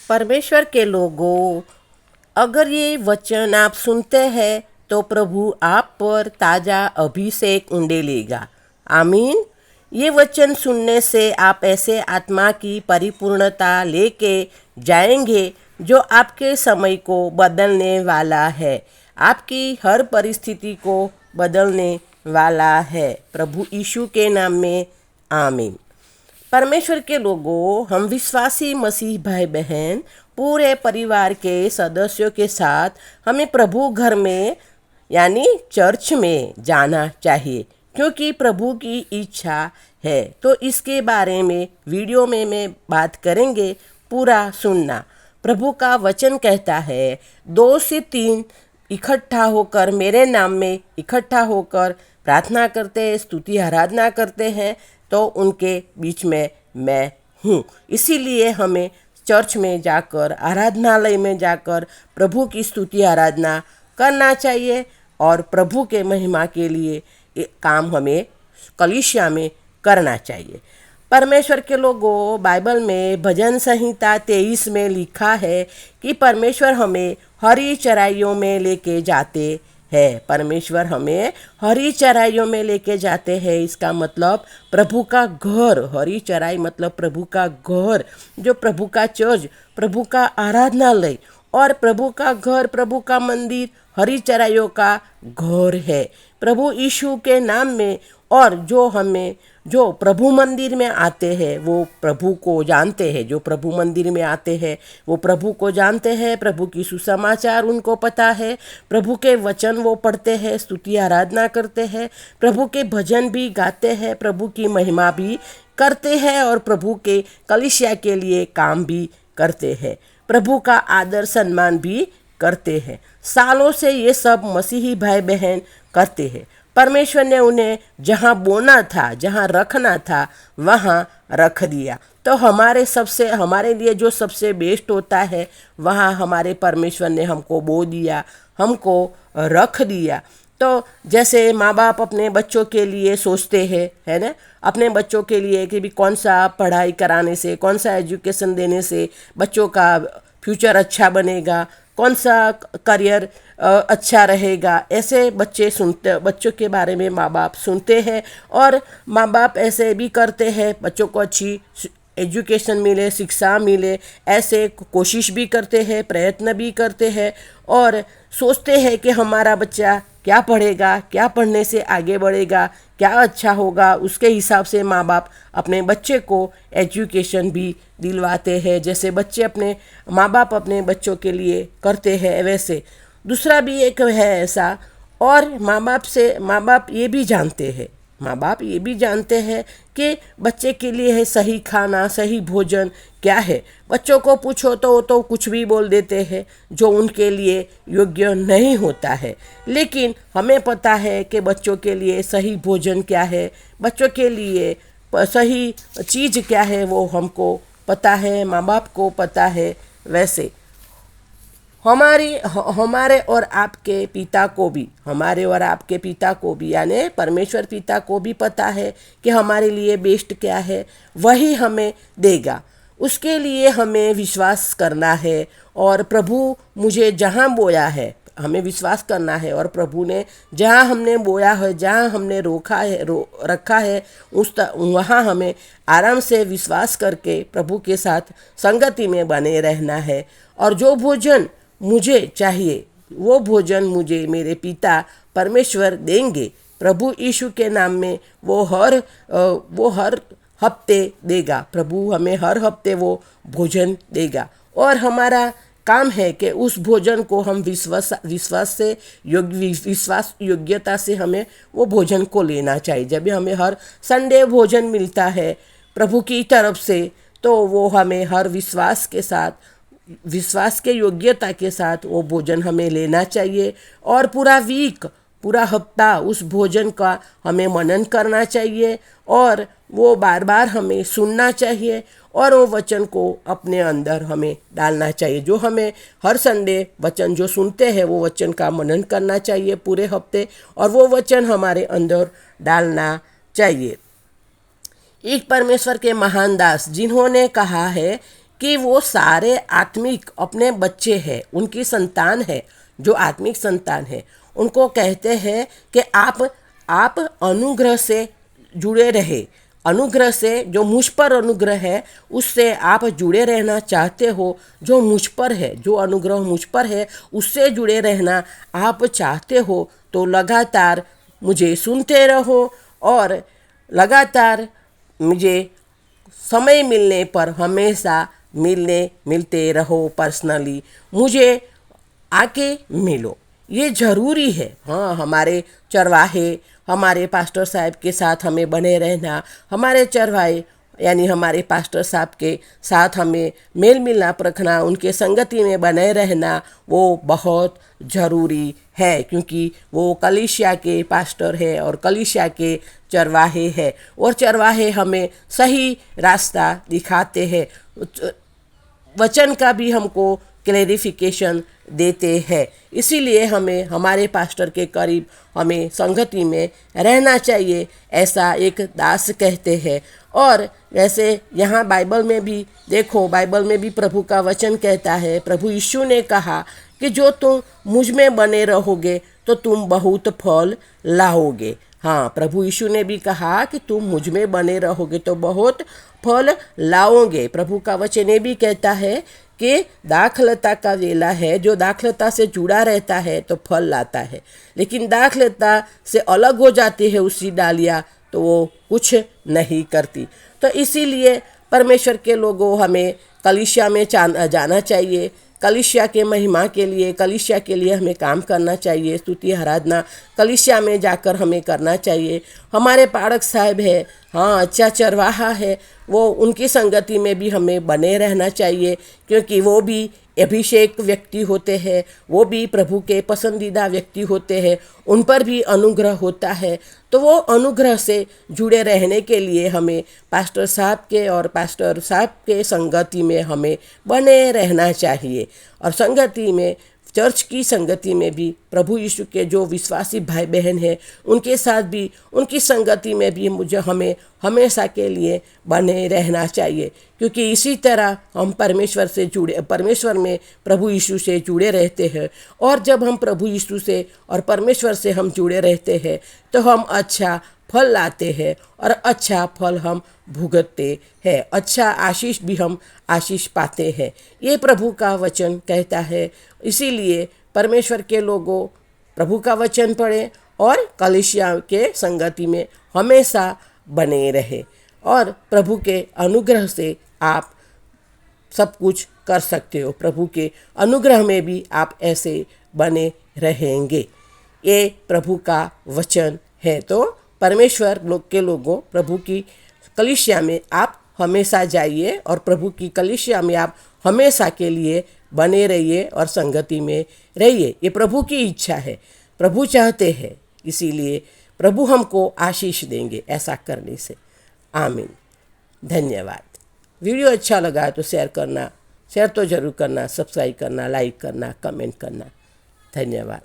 परमेश्वर के लोगों, अगर ये वचन आप सुनते हैं तो प्रभु आप पर ताज़ा अभिषेक उंडेलेगा। आमीन। ये वचन सुनने से आप ऐसे आत्मा की परिपूर्णता लेके जाएंगे जो आपके समय को बदलने वाला है, आपकी हर परिस्थिति को बदलने वाला है। प्रभु यीशु के नाम में आमीन। परमेश्वर के लोगों, हम विश्वासी मसीह भाई बहन पूरे परिवार के सदस्यों के साथ हमें प्रभु घर में यानी चर्च में जाना चाहिए, क्योंकि प्रभु की इच्छा है। तो इसके बारे में वीडियो में मैं बात करेंगे, पूरा सुनना। प्रभु का वचन कहता है, 2 से 3 इकट्ठा होकर मेरे नाम में इकट्ठा होकर प्रार्थना करते हैं, स्तुति आराधना करते हैं, तो उनके बीच में मैं हूँ। इसीलिए हमें चर्च में जाकर, आराधनालय में जाकर प्रभु की स्तुति आराधना करना चाहिए और प्रभु के महिमा के लिए ये काम हमें कलीसिया में करना चाहिए। परमेश्वर के लोगों, बाइबल में भजन संहिता 23 में लिखा है कि परमेश्वर हमें हरी चराइयों में लेके जाते हैं। परमेश्वर हमें हरी चराइयों में लेके जाते हैं, इसका मतलब प्रभु का घर। हरी चराई मतलब प्रभु का घर, जो प्रभु का चर्च, प्रभु का आराधनालय और प्रभु का घर, प्रभु का मंदिर हरी चराइयों का घर है। प्रभु यीशु के नाम में, और जो प्रभु मंदिर में आते हैं वो प्रभु को जानते हैं। जो प्रभु मंदिर में आते हैं वो प्रभु को जानते हैं, प्रभु की सुसमाचार उनको पता है, प्रभु के वचन वो पढ़ते हैं, स्तुति आराधना करते हैं, प्रभु के भजन भी गाते हैं, प्रभु की महिमा भी करते हैं और प्रभु के कलीसिया के लिए काम भी करते हैं, प्रभु का आदर सम्मान भी करते हैं। सालों से ये सब मसीही भाई बहन करते हैं। परमेश्वर ने उन्हें जहाँ बोना था, जहाँ रखना था, वहाँ रख दिया। तो हमारे लिए जो सबसे बेस्ट होता है वहाँ हमारे परमेश्वर ने हमको बो दिया, हमको रख दिया। तो जैसे माँ बाप अपने बच्चों के लिए सोचते हैं, है ना, अपने बच्चों के लिए कि भी कौन सा पढ़ाई कराने से, कौन सा एजुकेशन देने से बच्चों का फ्यूचर अच्छा बनेगा, कौन सा करियर अच्छा रहेगा, ऐसे बच्चों के बारे में माँ बाप सुनते हैं और माँ बाप ऐसे भी करते हैं, बच्चों को अच्छी एजुकेशन मिले, शिक्षा मिले, ऐसे कोशिश भी करते हैं, प्रयत्न भी करते हैं और सोचते हैं कि हमारा बच्चा क्या पढ़ेगा, क्या पढ़ने से आगे बढ़ेगा, क्या अच्छा होगा, उसके हिसाब से माँ बाप अपने बच्चे को एजुकेशन भी दिलवाते हैं। जैसे माँ बाप अपने बच्चों के लिए करते हैं, वैसे दूसरा भी एक है ऐसा। और माँ बाप ये भी जानते हैं कि बच्चे के लिए है सही खाना, सही भोजन क्या है। बच्चों को पूछो तो वो तो कुछ भी बोल देते हैं जो उनके लिए योग्य नहीं होता है, लेकिन हमें पता है कि बच्चों के लिए सही भोजन क्या है, बच्चों के लिए सही चीज़ क्या है, वो हमको पता है, माँ बाप को पता है। वैसे हमारे और आपके पिता को भी यानी परमेश्वर पिता को भी पता है कि हमारे लिए बेस्ट क्या है, वही हमें देगा। उसके लिए हमें विश्वास करना है और प्रभु मुझे जहाँ बोया है हमें विश्वास करना है, और प्रभु ने जहाँ हमने बोया है, जहाँ हमने रखा है वहाँ हमें आराम से विश्वास करके प्रभु के साथ संगति में बने रहना है। और जो भोजन मुझे चाहिए वो भोजन मुझे मेरे पिता परमेश्वर देंगे। प्रभु यीशु के नाम में वो हर हफ्ते देगा। प्रभु हमें हर हफ्ते वो भोजन देगा और हमारा काम है कि उस भोजन को हम विश्वास योग्यता से हमें वो भोजन को लेना चाहिए। जब भी हमें हर संडे भोजन मिलता है प्रभु की तरफ से, तो वो हमें हर विश्वास के योग्यता के साथ वो भोजन हमें लेना चाहिए और पूरा हफ्ता उस भोजन का हमें मनन करना चाहिए और वो बार बार हमें सुनना चाहिए और वो वचन को अपने अंदर हमें डालना चाहिए। जो हमें हर संडे वचन जो सुनते हैं वो वचन का मनन करना चाहिए पूरे हफ्ते और वो वचन हमारे अंदर डालना चाहिए। एक परमेश्वर के महान दास जिन्होंने कहा है कि वो सारे आत्मिक अपने बच्चे हैं, उनकी संतान है, जो आत्मिक संतान है, उनको कहते हैं कि आप अनुग्रह से जुड़े रहे। अनुग्रह से, जो मुझ पर अनुग्रह है उससे आप जुड़े रहना चाहते हो, जो मुझ पर है, जो अनुग्रह मुझ पर है उससे जुड़े रहना आप चाहते हो, तो लगातार मुझे सुनते रहो और लगातार मुझे समय मिलने पर हमेशा मिलते रहो। पर्सनली मुझे आके मिलो, ये ज़रूरी है। हाँ, हमारे चरवाहे, हमारे पास्टर साहब के साथ हमें बने रहना, हमारे चरवाहे यानी हमारे पास्टर साहब के साथ हमें मेल मिलाप रखना, उनके संगति में बने रहना, वो बहुत ज़रूरी है, क्योंकि वो कलीसिया के पास्टर है और कलीसिया के चरवाहे हैं, और चरवाहे हमें सही रास्ता दिखाते हैं। वचन का भी हमको क्लैरिफिकेशन देते हैं। इसीलिए हमें हमारे पास्टर के करीब हमें संगति में रहना चाहिए, ऐसा एक दास कहते हैं। और वैसे यहाँ बाइबल में भी देखो, बाइबल में भी प्रभु का वचन कहता है, प्रभु यीशु ने कहा कि जो तुम मुझ में बने रहोगे तो तुम बहुत फल लाओगे। हाँ, प्रभु यीशु ने भी कहा कि तुम मुझ में बने रहोगे तो बहुत फल लाओगे। प्रभु का वचन ये भी कहता है कि दाखलता का वेला है, जो दाखलता से जुड़ा रहता है तो फल लाता है, लेकिन दाखलता से अलग हो जाती है उसकी डालियाँ तो वो कुछ नहीं करती। तो इसीलिए परमेश्वर के लोगों हमें कलीसिया में जाना चाहिए, कलीसिया के महिमा के लिए, कलीसिया के लिए हमें काम करना चाहिए। स्तुति आराधना कलीसिया में जाकर हमें करना चाहिए। हमारे पाड़क साहब है, हाँ, अच्छा चरवाहा है, वो उनकी संगति में भी हमें बने रहना चाहिए, क्योंकि वो भी अभिषेक व्यक्ति होते हैं, वो भी प्रभु के पसंदीदा व्यक्ति होते हैं, उन पर भी अनुग्रह होता है। तो वो अनुग्रह से जुड़े रहने के लिए हमें पास्टर साहब के और पास्टर साहब के संगति में हमें बने रहना चाहिए। और संगति में, चर्च की संगति में भी प्रभु यीशु के जो विश्वासी भाई बहन हैं उनके साथ भी, उनकी संगति में भी मुझे हमें हमेशा के लिए बने रहना चाहिए, क्योंकि इसी तरह हम परमेश्वर से जुड़े, परमेश्वर में प्रभु यीशु से जुड़े रहते हैं। और जब हम प्रभु यीशु से और परमेश्वर से हम जुड़े रहते हैं तो हम अच्छा फल लाते हैं और अच्छा फल हम भुगतते हैं, अच्छा आशीष भी हम आशीष पाते हैं। ये प्रभु का वचन कहता है। इसीलिए परमेश्वर के लोगों प्रभु का वचन पढ़ें और कलीसिया के संगति में हमेशा बने रहे, और प्रभु के अनुग्रह से आप सब कुछ कर सकते हो। प्रभु के अनुग्रह में भी आप ऐसे बने रहेंगे। ये प्रभु का वचन है। तो परमेश्वर लोग के लोगों, प्रभु की कलीसिया में आप हमेशा जाइए और प्रभु की कलीसिया में आप हमेशा के लिए बने रहिए और संगति में रहिए। ये प्रभु की इच्छा है, प्रभु चाहते हैं, इसीलिए प्रभु हमको आशीष देंगे ऐसा करने से। आमीन। धन्यवाद। वीडियो अच्छा लगा तो शेयर करना, शेयर तो ज़रूर करना, सब्सक्राइब करना, लाइक करना, कमेंट करना। धन्यवाद।